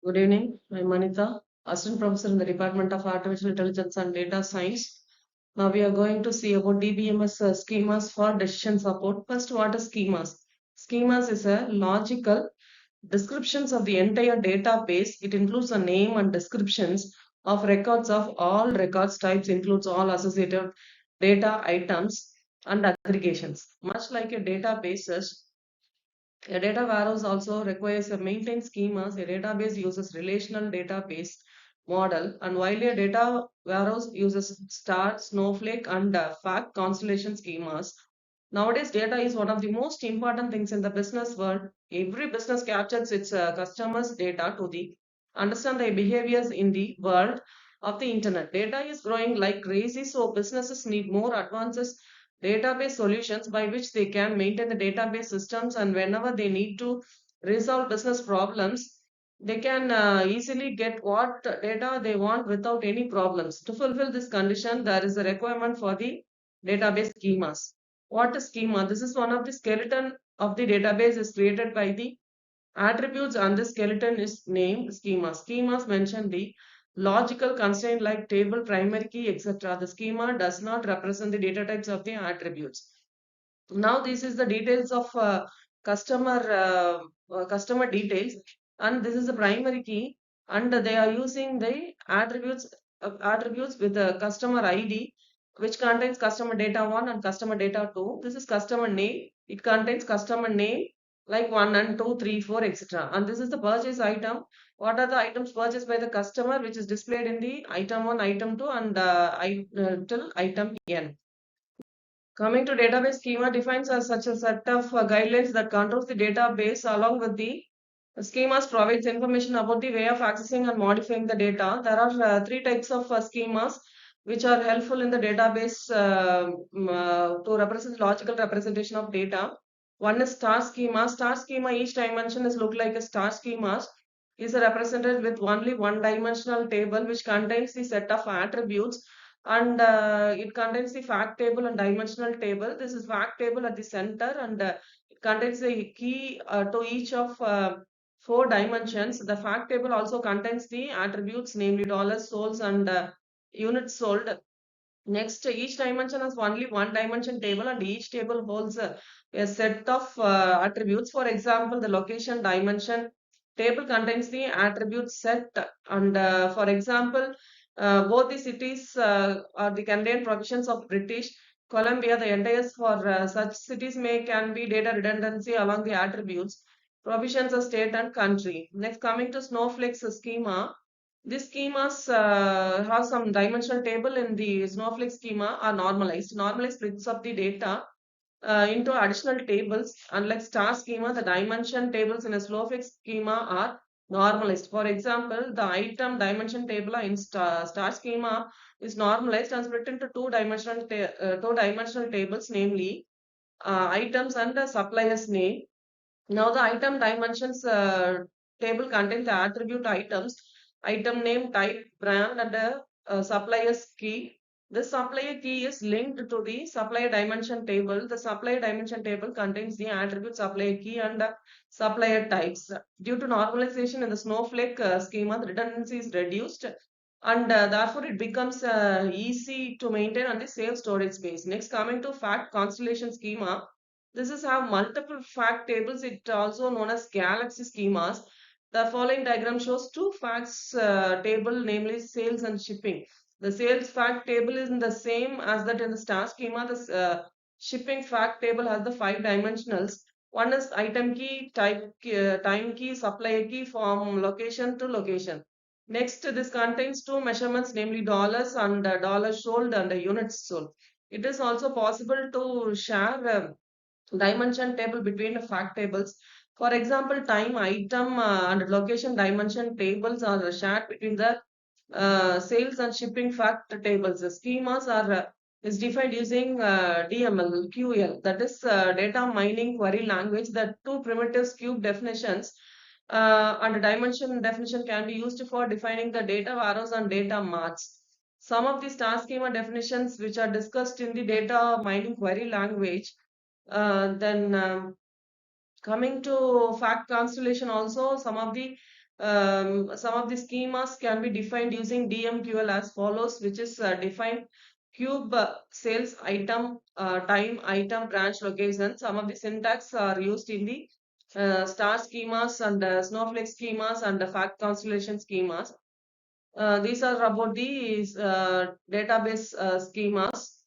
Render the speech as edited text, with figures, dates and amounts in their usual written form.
Good evening. I'm Anitha, Assistant Professor in the Department of Artificial Intelligence and Data Science. Now we are going to see about DBMS schemas for decision support. First, what is schemas? Schemas is a logical descriptions of the entire database. It includes a name and descriptions of records of all records types, includes all associated data items and aggregations. Much like a database, a data warehouse also requires a maintained schemas. A database uses relational database model, and while a data warehouse uses star, snowflake, and fact constellation schemas. Nowadays, data is one of the most important things in the business world. Every business captures its customers' data to the understand their behaviors in the world of the internet. Data is growing like crazy, so businesses need more advances database solutions by which they can maintain the database systems, and whenever they need to resolve business problems, they can easily get what data they want without any problems. To fulfill this condition, there is a requirement for the database schemas. What is schema? This is one of the skeleton of the database is created by the attributes, and the skeleton is named schema. Schemas mention the logical constraint like table, primary key, etc. The schema does not represent the data types of the attributes. Now this is the details of customer details, and this is the primary key, and they are using the attributes with the customer ID, which contains customer data 1 and customer data 2. This is customer name. It contains customer name like 1 and 2, 3, 4, etc. And this is the purchase item. What are the items purchased by the customer, which is displayed in the item 1, item 2, and till item n. Coming to database, schema defines as such a set of guidelines that controls the database. Along with the schemas provides information about the way of accessing and modifying the data. There are three types of schemas which are helpful in the database to represent logical representation of data. One is star schema. Star schema, each dimension is look like a star schema, is represented with only one dimensional table which contains the set of attributes, and it contains the fact table and dimensional table. This is fact table at the center, and it contains the key to each of four dimensions. The fact table also contains the attributes, namely dollars, souls, and units sold. Next, each dimension has only one dimension table, and each table holds a set of attributes. For example, the location dimension table contains the attribute set, and for example, both the cities are the contain provisions of British Columbia. The entires for such cities may can be data redundancy along the attributes. Provisions of state and country. Next, coming to Snowflake's schema. These schemas have some dimensional table in the Snowflake schema are normalized. Normalized splits up the data into additional tables. Unlike star schema, the dimension tables in a Snowflake schema are normalized. For example, the item dimension table in star schema is normalized and split into two dimensional tables, namely items and the supplier's name. Now the item dimensions table contains the attribute items, item name, type, brand, and supplier's key. The supplier key is linked to the supplier dimension table. The supplier dimension table contains the attribute supplier key and supplier types. Due to normalization in the Snowflake schema, the redundancy is reduced, and therefore it becomes easy to maintain and save storage space. Next, coming to fact constellation schema. This is have multiple fact tables. It also known as galaxy schemas. The following diagram shows two facts table, namely sales and shipping. The sales fact table is in the same as that in the star schema. The shipping fact table has the five dimensionals. One is item key, type, time key, supplier key, from location to location. Next, this contains two measurements, namely dollars and dollars sold and units sold. It is also possible to share dimension table between the fact tables. For example, time, item, and location dimension tables are shared between the sales and shipping fact tables. The schemas are is defined using DML, QL, that is data mining query language. The two primitives cube definitions and dimension definition can be used for defining the data values and data marts. Some of the star schema definitions which are discussed in the data mining query language. Then coming to fact constellation also, some of the Some of the schemas can be defined using DMQL as follows, which is define cube sales item, time, item, branch, location. Some of the syntax are used in the star schemas and snowflake schemas and the fact constellation schemas. These are about the database schemas.